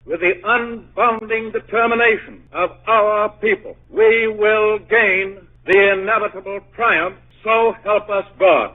with the unbounding determination of our people, we will gain the inevitable triumph. So help us God.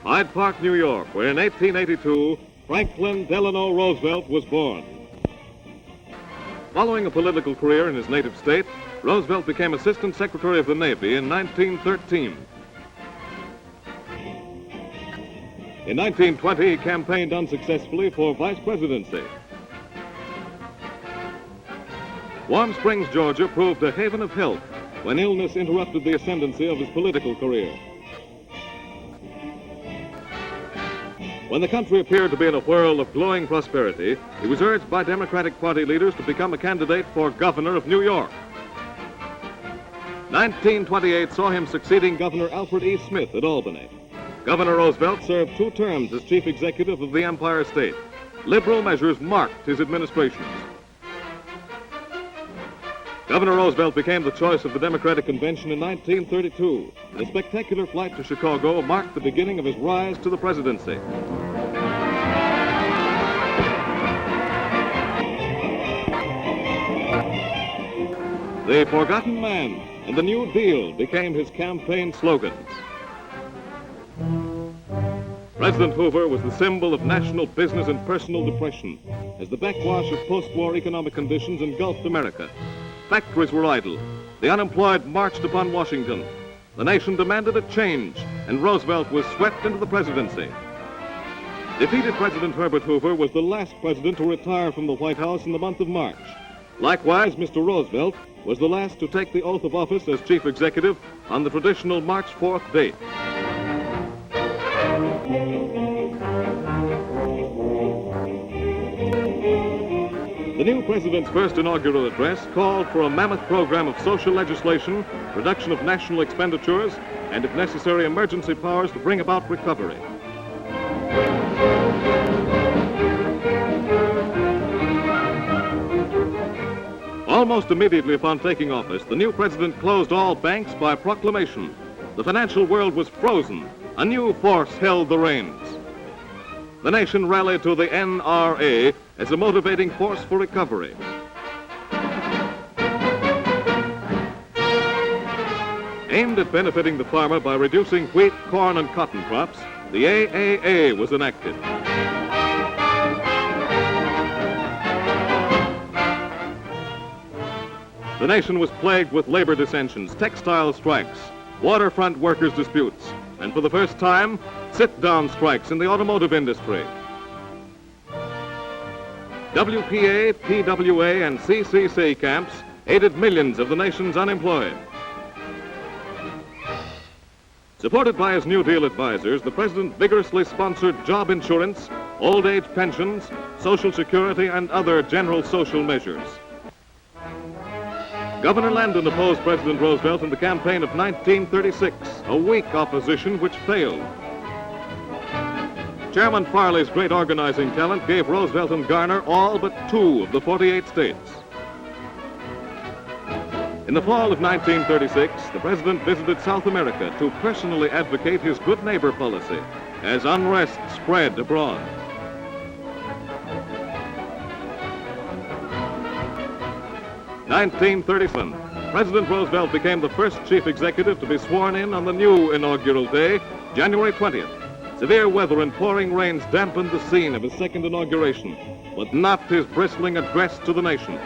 Hyde Park, New York, where in 1882, Franklin Delano Roosevelt was born. Following a political career in his native state, Roosevelt became Assistant Secretary of the Navy in 1913. In 1920, he campaigned unsuccessfully for vice presidency. Warm Springs, Georgia, proved a haven of health when illness interrupted the ascendancy of his political career. When the country appeared to be in a whirl of glowing prosperity, he was urged by Democratic Party leaders to become a candidate for governor of New York. 1928 saw him succeeding Governor Alfred E. Smith at Albany. Governor Roosevelt served 2 terms as chief executive of the Empire State. Liberal measures marked his administrations. Governor Roosevelt became the choice of the Democratic Convention in 1932. A spectacular flight to Chicago marked the beginning of his rise to the presidency. The Forgotten Man and the New Deal became his campaign slogans. President Hoover was the symbol of national business and personal depression as the backwash of post-war economic conditions engulfed America. Factories were idle. The unemployed marched upon Washington. The nation demanded a change, and Roosevelt was swept into the presidency. Defeated President Herbert Hoover was the last president to retire from the White House in the month of March. Likewise, Mr. Roosevelt was the last to take the oath of office as chief executive on the traditional March 4th date. The new president's first inaugural address called for a mammoth program of social legislation, reduction of national expenditures, and, if necessary, emergency powers to bring about recovery. Almost immediately upon taking office, the new president closed all banks by proclamation. The financial world was frozen. A new force held the reins. The nation rallied to the NRA as a motivating force for recovery. Aimed at benefiting the farmer by reducing wheat, corn, and cotton crops, the AAA was enacted. The nation was plagued with labor dissensions, textile strikes, waterfront workers' disputes, and for the first time, sit-down strikes in the automotive industry. WPA, PWA, and CCC camps aided millions of the nation's unemployed. Supported by his New Deal advisors, the president vigorously sponsored job insurance, old age pensions, Social Security, and other general social measures. Governor Landon opposed President Roosevelt in the campaign of 1936, a weak opposition which failed. Chairman Farley's great organizing talent gave Roosevelt and Garner all but 2 of the 48 states. In the fall of 1936, the president visited South America to personally advocate his good neighbor policy as unrest spread abroad. In 1937, President Roosevelt became the first chief executive to be sworn in on the new inaugural day, January 20th. Severe weather and pouring rains dampened the scene of his second inauguration, but not his bristling address to the nation.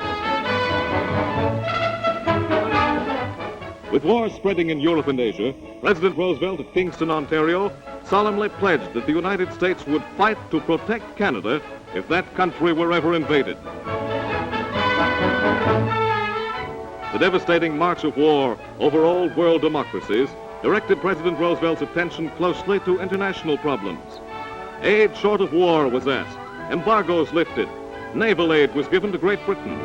With war spreading in Europe and Asia, President Roosevelt at Kingston, Ontario, solemnly pledged that the United States would fight to protect Canada if that country were ever invaded. The devastating march of war over old world democracies directed President Roosevelt's attention closely to international problems. Aid short of war was asked, embargoes lifted, naval aid was given to Great Britain.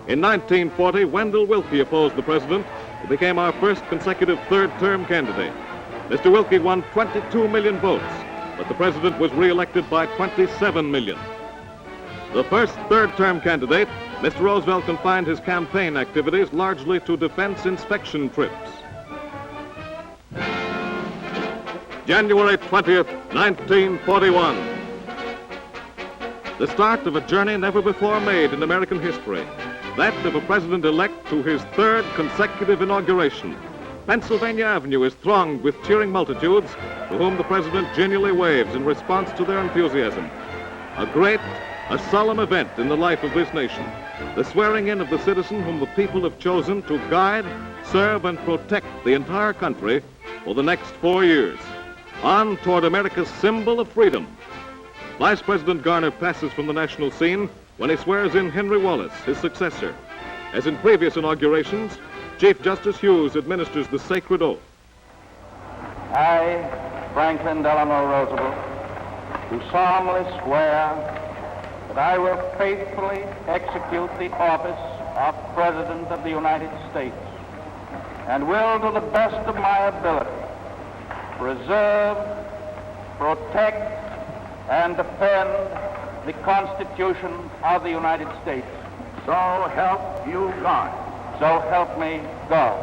In 1940, Wendell Willkie opposed the president, who became our first consecutive third-term candidate. Mr. Willkie won 22 million votes, but the president was re-elected by 27 million. The first third-term candidate, Mr. Roosevelt confined his campaign activities largely to defense inspection trips. January 20th, 1941. The start of a journey never before made in American history, that of a president-elect to his third consecutive inauguration. Pennsylvania Avenue is thronged with cheering multitudes to whom the president genially waves in response to their enthusiasm. A great, a solemn event in the life of this nation, the swearing in of the citizen whom the people have chosen to guide, serve, and protect the entire country for the next 4 years, on toward America's symbol of freedom. Vice President Garner passes from the national scene when he swears in Henry Wallace, his successor. As in previous inaugurations, Chief Justice Hughes administers the sacred oath. I, Franklin Delano Roosevelt, do solemnly swear that I will faithfully execute the office of President of the United States and will, to the best of my ability, preserve, protect, and defend the Constitution of the United States. So help you God. So help me God.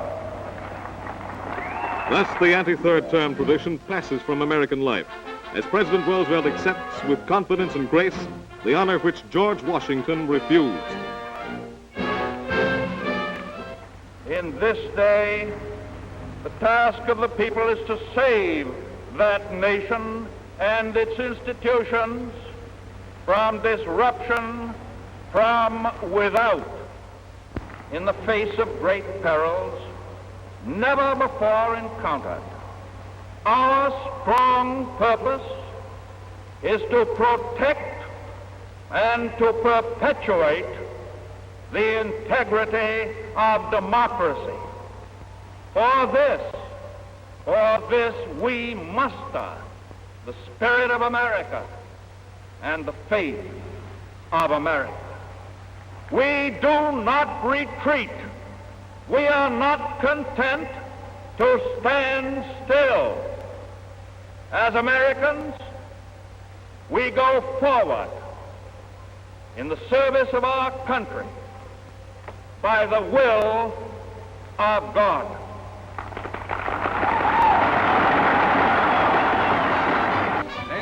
Thus, the anti-third term tradition passes from American life, as President Roosevelt accepts with confidence and grace the honor which George Washington refused. In this day, the task of the people is to save that nation and its institutions from disruption from without, in the face of great perils never before encountered. Our strong purpose is to protect and to perpetuate the integrity of democracy. For this we muster the spirit of America and the faith of America. We do not retreat. We are not content to stand still. As Americans, we go forward in the service of our country by the will of God.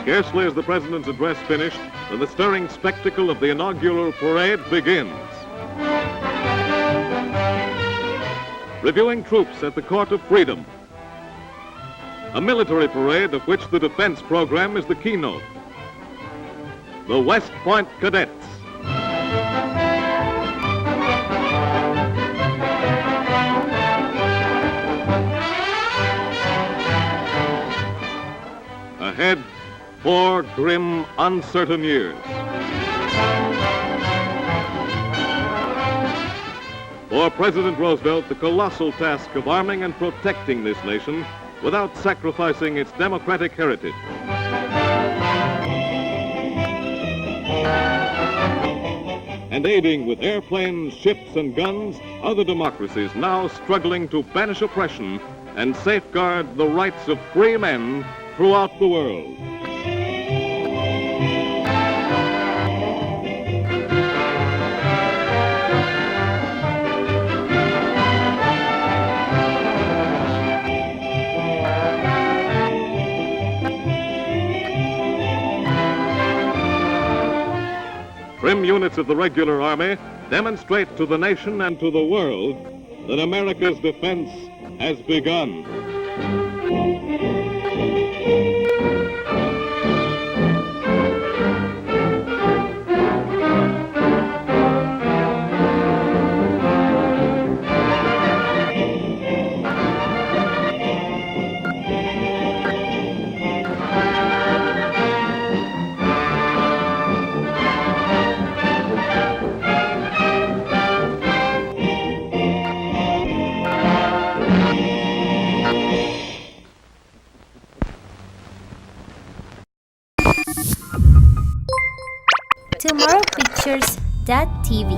Scarcely is the president's address finished than the stirring spectacle of the inaugural parade begins. Reviewing troops at the Court of Freedom. A military parade of which the defense program is the keynote. The West Point Cadets. Ahead, 4 grim, uncertain years. For President Roosevelt, the colossal task of arming and protecting this nation without sacrificing its democratic heritage. And aiding with airplanes, ships, and guns other democracies now struggling to banish oppression and safeguard the rights of free men throughout the world. Trim units of the regular army demonstrate to the nation and to the world that America's defense has begun. Tomorrowpictures.TV